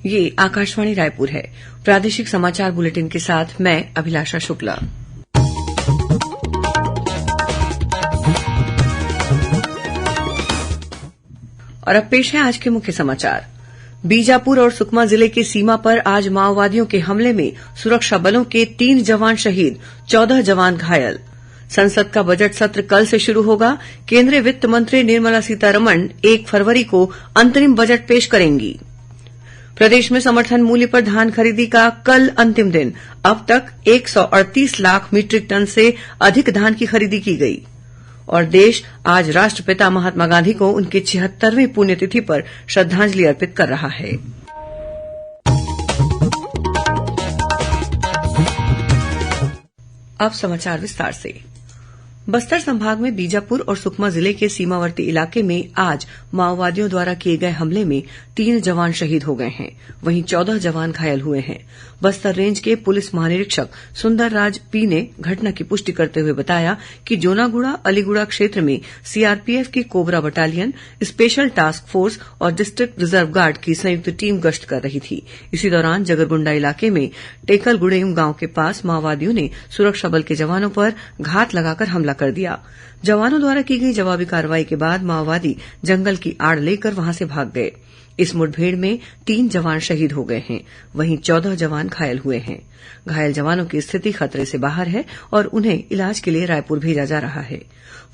ये आकाशवाणी रायपुर है। प्रादेशिक समाचार बुलेटिन के साथ मैं अभिलाषा शुक्ला। और अब पेश है आज के मुख्य समाचार। बीजापुर और सुकमा जिले की सीमा पर आज माओवादियों के हमले में सुरक्षा बलों के 3 जवान शहीद, 14 जवान घायल। संसद का बजट सत्र कल से शुरू होगा। केंद्रीय वित्त मंत्री निर्मला सीतारमण 1 फरवरी को अंतरिम बजट पेश करेंगी। प्रदेश में समर्थन मूल्य पर धान खरीदी का कल अंतिम दिन। अब तक 138 लाख मीट्रिक टन से अधिक धान की खरीदी की गई। और देश आज राष्ट्रपिता महात्मा गांधी को उनकी 76वीं पुण्यतिथि पर श्रद्धांजलि अर्पित कर रहा है। अब समाचार विस्तार से। बस्तर संभाग में बीजापुर और सुकमा जिले के सीमावर्ती इलाके में आज माओवादियों द्वारा किए गए हमले में 3 जवान शहीद हो गए हैं, वहीं 14 जवान घायल हुए हैं। बस्तर रेंज के पुलिस महानिरीक्षक सुंदरराज पी ने घटना की पुष्टि करते हुए बताया कि जोनागुड़ा अलीगुड़ा क्षेत्र में सीआरपीएफ की cobra battalion, special task force और डिस्ट्रिक्ट रिजर्व गार्ड की संयुक्त टीम गश्त कर रही थी। इसी दौरान जगरगुंडा इलाके में टेकलगुड़ेम गांव के पास माओवादियों ने सुरक्षा बल के जवानों पर घात लगाकर हमला कर दिया। जवानों द्वारा की गई जवाबी कार्रवाई के बाद माओवादी जंगल की आड़ लेकर वहां से भाग गए। इस मुठभेड़ में 3 जवान शहीद हो गए हैं, वहीं 14 जवान घायल हुए हैं। घायल जवानों की स्थिति खतरे से बाहर है और उन्हें इलाज के लिए रायपुर भेजा जा रहा है।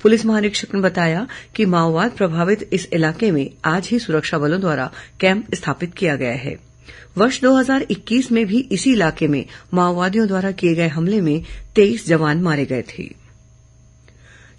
पुलिस महानिरीक्षक ने बताया कि माओवाद प्रभावित इस इलाके में आज ही सुरक्षा बलों द्वारा कैंप स्थापित किया गया है। वर्ष 2021 में भी इसी इलाके में माओवादियों द्वारा किए गए हमले में 23 जवान मारे गए थे।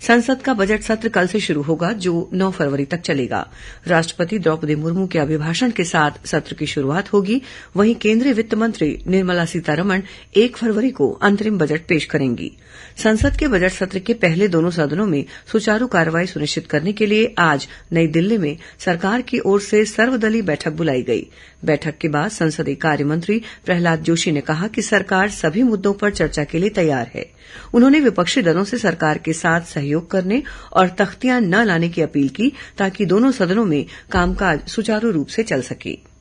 संसद का बजट सत्र कल से शुरू होगा, जो 9 फरवरी तक चलेगा। राष्ट्रपति द्रौपदी मुर्मू के अभिभाषण के साथ सत्र की शुरुआत होगी। वहीं केंद्रीय वित्त मंत्री निर्मला सीतारमण 1 फरवरी को अंतरिम बजट पेश करेंगी। संसद के बजट सत्र के पहले दोनों सदनों में सुचारू कार्रवाई सुनिश्चित करने के लिए आज नई दिल्ली में सरकार की ओर से सर्वदलीय बैठक बुलाई गई। बैठक के बाद संसदीय कार्य मंत्री प्रहलाद जोशी ने कहा कि सरकार सभी मुद्दों पर चर्चा के लिए तैयार है। उन्होंने विपक्षी दलों से सरकार के साथ सहयोग करने और तख्तियां न लाने की अपील की, ताकि दोनों सदनों में कामकाज सुचारू रूप से चल सके।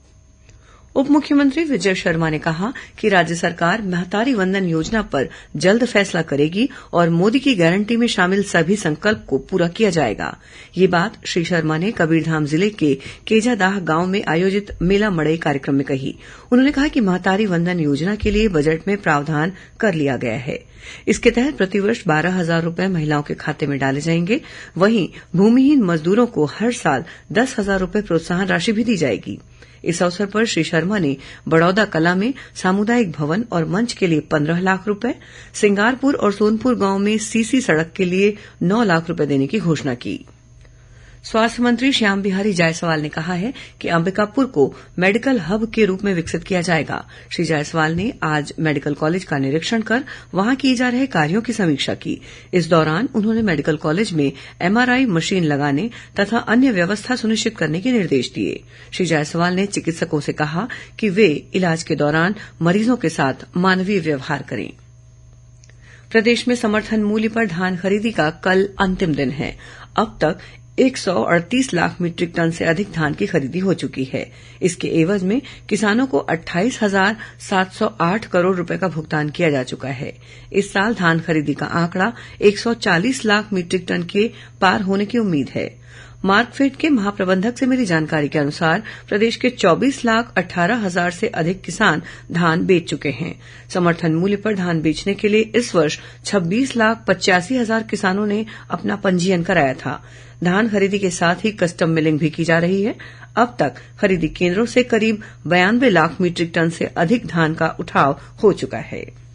उप मुख्यमंत्री विजय शर्मा ने कहा कि राज्य सरकार महतारी वंदन योजना पर जल्द फैसला करेगी और मोदी की गारंटी में शामिल सभी संकल्प को पूरा किया जाएगा। ये बात श्री शर्मा ने कबीरधाम जिले के केजादाह गांव में आयोजित मेला मड़ई कार्यक्रम में कही। उन्होंने कहा कि महतारी वंदन योजना के लिए बजट में प्रावधान कर लिया गया है। इसके तहत प्रतिवर्ष 12,000 रूपये महिलाओं के खाते में डाले जाएंगे। वहीं भूमिहीन मजदूरों को हर साल 10,000 रूपये प्रोत्साहन राशि भी दी जाएगी। इस अवसर पर श्री शर्मा ने बड़ौदा कला में सामुदायिक भवन और मंच के लिए 15 लाख रूपये, सिंगारपुर और सोनपुर गांव में सीसी सड़क के लिए 9 लाख रूपये देने की घोषणा की। स्वास्थ्य मंत्री श्याम बिहारी जायसवाल ने कहा है कि अंबिकापुर को मेडिकल हब के रूप में विकसित किया जाएगा। श्री जायसवाल ने आज मेडिकल कॉलेज का निरीक्षण कर वहां किए जा रहे कार्यों की समीक्षा की। इस दौरान उन्होंने मेडिकल कॉलेज में एमआरआई मशीन लगाने तथा अन्य व्यवस्था सुनिश्चित करने के निर्देश दिए। श्री जायसवाल ने चिकित्सकों से कहा कि वे इलाज के दौरान मरीजों के साथ मानवीय व्यवहार करें। प्रदेश में समर्थन मूल्य पर धान खरीदी का कल अंतिम दिन है। अब तक 138 लाख मीट्रिक टन से अधिक धान की खरीदी हो चुकी है। इसके एवज में किसानों को 28,708 करोड़ रुपए का भुगतान किया जा चुका है। इस साल धान खरीदी का आंकड़ा 140 लाख मीट्रिक टन के पार होने की उम्मीद है। मार्कफेड के महाप्रबंधक से मिली जानकारी के अनुसार प्रदेश के 24,18,000 से अधिक किसान धान बेच चुके हैं। समर्थन मूल्य पर धान बेचने के लिए इस वर्ष 26,85,000 किसानों ने अपना पंजीयन कराया था। धान खरीदी के साथ ही कस्टम मिलिंग भी की जा रही है। अब तक खरीदी केंद्रों से करीब 92 लाख मीट्रिक टन से अधिक धान का उठाव हो चुका है।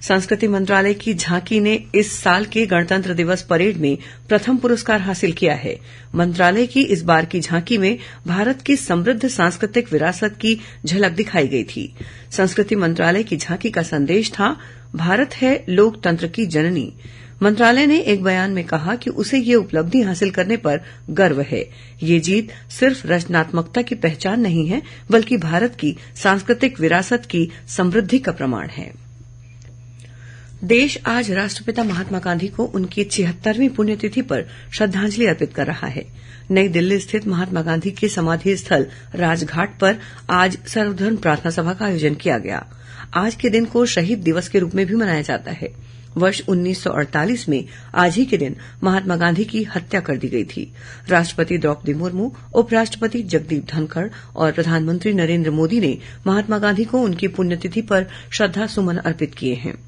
संस्कृति मंत्रालय की झांकी ने इस साल के गणतंत्र दिवस परेड में प्रथम पुरस्कार हासिल किया है। मंत्रालय की इस बार की झांकी में भारत की समृद्ध सांस्कृतिक विरासत की झलक दिखाई गई थी। संस्कृति मंत्रालय की झांकी का संदेश था, भारत है लोकतंत्र की जननी। मंत्रालय ने एक बयान में कहा कि उसे ये उपलब्धि हासिल करने पर गर्व है। ये जीत सिर्फ रचनात्मकता की पहचान नहीं है, बल्कि भारत की सांस्कृतिक विरासत की समृद्धि का प्रमाण है। देश आज राष्ट्रपिता महात्मा गांधी को उनकी 76वीं पुण्यतिथि पर श्रद्धांजलि अर्पित कर रहा है। नई दिल्ली स्थित महात्मा गांधी के समाधि स्थल राजघाट पर आज सर्वधर्म प्रार्थना सभा का आयोजन किया गया। आज के दिन को शहीद दिवस के रूप में भी मनाया जाता है। वर्ष 1948 में आज ही के दिन महात्मा गांधी की हत्या कर दी गई थी। राष्ट्रपति द्रौपदी मुर्मू, उपराष्ट्रपति जगदीप धनखड़ और प्रधानमंत्री नरेंद्र मोदी ने महात्मा गांधी को उनकी पुण्यतिथि पर श्रद्धा सुमन अर्पित किए हैं।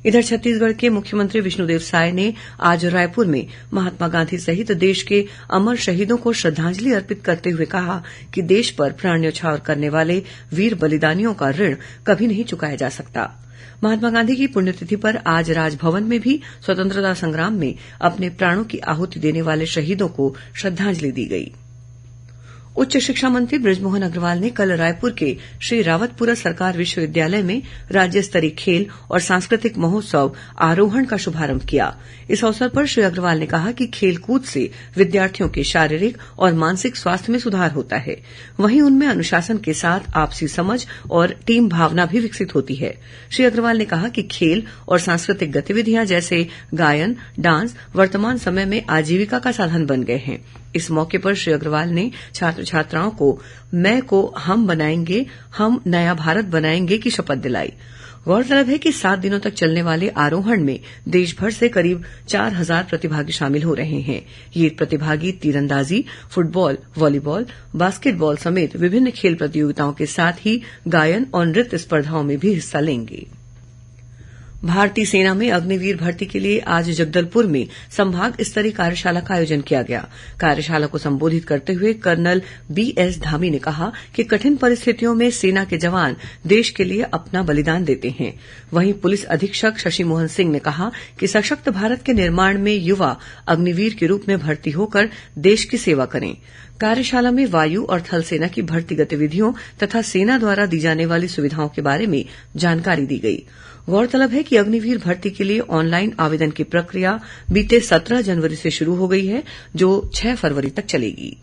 इधर छत्तीसगढ़ के मुख्यमंत्री विष्णुदेव साय ने आज रायपुर में महात्मा गांधी सहित देश के अमर शहीदों को श्रद्धांजलि अर्पित करते हुए कहा कि देश पर प्राण न्यौछावर करने वाले वीर बलिदानियों का ऋण कभी नहीं चुकाया जा सकता। महात्मा गांधी की पुण्यतिथि पर आज राजभवन में भी स्वतंत्रता संग्राम में अपने प्राणों की आहुति देने वाले शहीदों को श्रद्धांजलि दी गई। उच्च शिक्षा मंत्री बृजमोहन अग्रवाल ने कल रायपुर के श्री रावतपुरा सरकार विश्वविद्यालय में राज्य स्तरीय खेल और सांस्कृतिक महोत्सव आरोहण का शुभारंभ किया। इस अवसर पर श्री अग्रवाल ने कहा कि खेलकूद से विद्यार्थियों के शारीरिक और मानसिक स्वास्थ्य में सुधार होता है, वहीं उनमें अनुशासन के साथ आपसी समझ और टीम भावना भी विकसित होती है। श्री अग्रवाल ने कहा कि खेल और सांस्कृतिक गतिविधियां जैसे गायन, डांस वर्तमान समय में आजीविका का साधन बन गए हैं। इस मौके पर श्री अग्रवाल ने छात्र छात्राओं को मैं को हम बनाएंगे, हम नया भारत बनाएंगे की शपथ दिलाई। गौरतलब है कि 7 दिनों तक चलने वाले आरोहण में देश भर से करीब 4000 प्रतिभागी शामिल हो रहे हैं। ये प्रतिभागी तीरंदाजी, फुटबॉल, वॉलीबॉल, बास्केटबॉल समेत विभिन्न खेल प्रतियोगिताओं के साथ ही गायन और नृत्य स्पर्धाओं में भी हिस्सा लेंगे। भारतीय सेना में अग्निवीर भर्ती के लिए आज जगदलपुर में संभाग स्तरीय कार्यशाला का आयोजन किया गया। कार्यशाला को संबोधित करते हुए कर्नल बीएस धामी ने कहा कि कठिन परिस्थितियों में सेना के जवान देश के लिए अपना बलिदान देते हैं। वहीं पुलिस अधीक्षक शशि मोहन सिंह ने कहा कि सशक्त भारत के निर्माण में युवा अग्निवीर के रूप में भर्ती होकर देश की सेवा करें। कार्यशाला में वायु और थल सेना की भर्ती गतिविधियों तथा सेना द्वारा दी जाने वाली सुविधाओं के बारे में जानकारी दी गई। गौरतलब है कि अग्निवीर भर्ती के लिए ऑनलाइन आवेदन की प्रक्रिया बीते 17 जनवरी से शुरू हो गई है, जो 6 फरवरी तक चलेगी।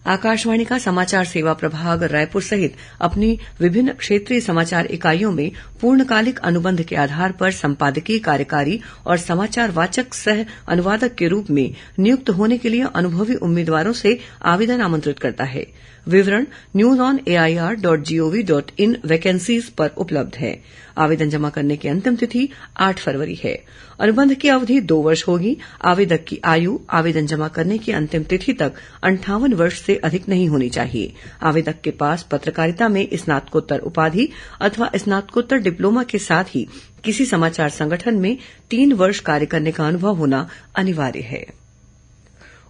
आकाशवाणी का समाचार सेवा प्रभाग रायपुर सहित अपनी विभिन्न क्षेत्रीय समाचार इकाइयों में पूर्णकालिक अनुबंध के आधार पर संपादकीय, कार्यकारी और समाचार वाचक सह अनुवादक के रूप में नियुक्त होने के लिए अनुभवी उम्मीदवारों से आवेदन आमंत्रित करता है। विवरण newsonair.gov.in वैकेंसीज पर उपलब्ध है। आवेदन जमा करने की अंतिम तिथि 8 फरवरी है। अनुबंध की अवधि 2 वर्ष होगी। आवेदक की आयु आवेदन जमा करने की अंतिम तिथि तक 58 वर्ष से अधिक नहीं होनी चाहिए। आवेदक के पास पत्रकारिता में स्नातकोत्तर उपाधि अथवा स्नातकोत्तर डिप्लोमा के साथ ही किसी समाचार संगठन में 3 वर्ष कार्य करने का अनुभव होना अनिवार्य है।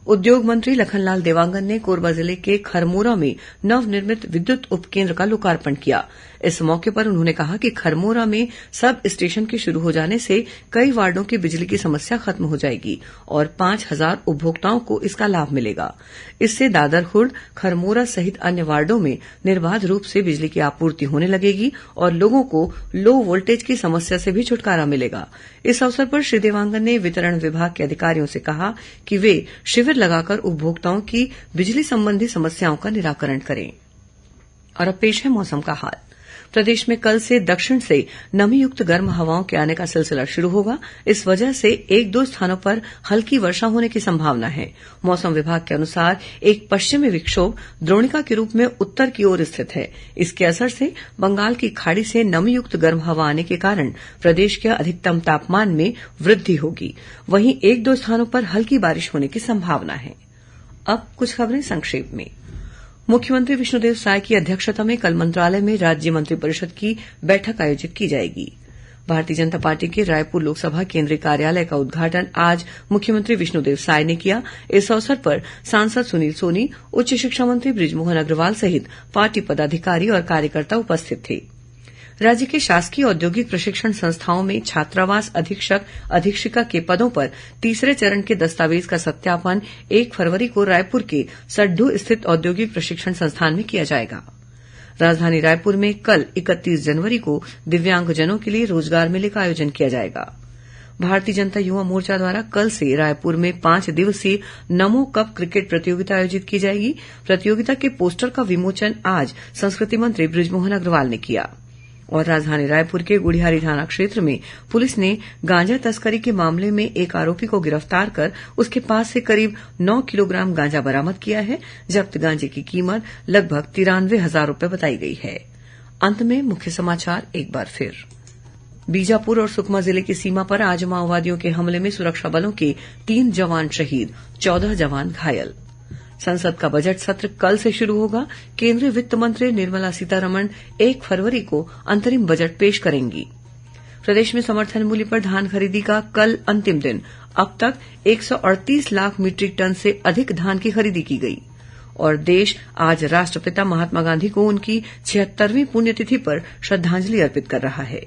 उद्योग मंत्री लखनलाल देवांगन ने कोरबा जिले के खरमोरा में नवनिर्मित विद्युत उपकेन्द्र का लोकार्पण किया। इस मौके पर उन्होंने कहा कि खरमोरा में सब स्टेशन के शुरू हो जाने से कई वार्डों की बिजली की समस्या खत्म हो जाएगी और 5000 उपभोक्ताओं को इसका लाभ मिलेगा। इससे दादरखुर्द, खरमोरा सहित अन्य वार्डों में निर्बाध रूप से बिजली की आपूर्ति होने लगेगी और लोगों को लो वोल्टेज की समस्या से भी छुटकारा मिलेगा। इस अवसर पर श्री देवांगन ने वितरण विभाग के अधिकारियों से कहा कि वे शिविर लगाकर उपभोक्ताओं की बिजली संबंधी समस्याओं का निराकरण करें। और अब पेश है मौसम का हाल। प्रदेश में कल से दक्षिण से नमीयुक्त गर्म हवाओं के आने का सिलसिला शुरू होगा। इस वजह से 1-2 स्थानों पर हल्की वर्षा होने की संभावना है। मौसम विभाग के अनुसार एक पश्चिमी विक्षोभ द्रोणिका के रूप में उत्तर की ओर स्थित है। इसके असर से बंगाल की खाड़ी से नमीयुक्त गर्म हवा आने के कारण प्रदेश के अधिकतम तापमान में वृद्धि होगी। वहीं 1-2 स्थानों पर हल्की बारिश होने की संभावना है। अब कुछ खबरें संक्षेप में। मुख्यमंत्री विष्णुदेव साय की अध्यक्षता में कल मंत्रालय में राज्य मंत्रिपरिषद की बैठक आयोजित की जाएगी। भारतीय जनता पार्टी के रायपुर लोकसभा केंद्रीय कार्यालय का उद्घाटन आज मुख्यमंत्री विष्णुदेव साय ने किया। इस अवसर पर सांसद सुनील सोनी, उच्च शिक्षा मंत्री बृजमोहन अग्रवाल सहित पार्टी पदाधिकारी और कार्यकर्ता उपस्थित थे। राज्य के शासकीय औद्योगिक प्रशिक्षण संस्थाओं में छात्रावास अधीक्षक, अधीक्षिका के पदों पर तीसरे चरण के दस्तावेज का सत्यापन 1 फरवरी को रायपुर के सड्ढू स्थित औद्योगिक प्रशिक्षण संस्थान में किया जाएगा। राजधानी रायपुर में कल 31 जनवरी को दिव्यांगजनों के लिए रोजगार मेले का आयोजन किया जाएगा। भारतीय जनता युवा मोर्चा द्वारा कल से रायपुर में 5 दिवसीय नमो कप क्रिकेट प्रतियोगिता आयोजित की जाएगी। प्रतियोगिता के पोस्टर का विमोचन आज संस्कृति मंत्री बृजमोहन अग्रवाल ने किया। और राजधानी रायपुर के गुढ़ियारी थाना क्षेत्र में पुलिस ने गांजा तस्करी के मामले में एक आरोपी को गिरफ्तार कर उसके पास से करीब 9 किलोग्राम गांजा बरामद किया है। जब्त गांजे की कीमत लगभग 93,000 रूपये बताई गई है। अंत में मुख्य समाचार एक बार फिर। बीजापुर और सुकमा जिले की सीमा पर आज माओवादियों के हमले में सुरक्षा बलों के 3 जवान शहीद, 14 जवान घायल। संसद का बजट सत्र कल से शुरू होगा। केंद्रीय वित्त मंत्री निर्मला सीतारमण 1 फरवरी को अंतरिम बजट पेश करेंगी। प्रदेश में समर्थन मूल्य पर धान खरीदी का कल अंतिम दिन। अब तक 138 लाख मीट्रिक टन से अधिक धान की खरीदी की गई। और देश आज राष्ट्रपिता महात्मा गांधी को उनकी 76वीं पुण्यतिथि पर श्रद्धांजलि अर्पित कर रहा है।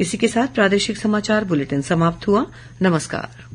इसी के साथ प्रादेशिक समाचार बुलेटिन समाप्त हुआ। नमस्कार।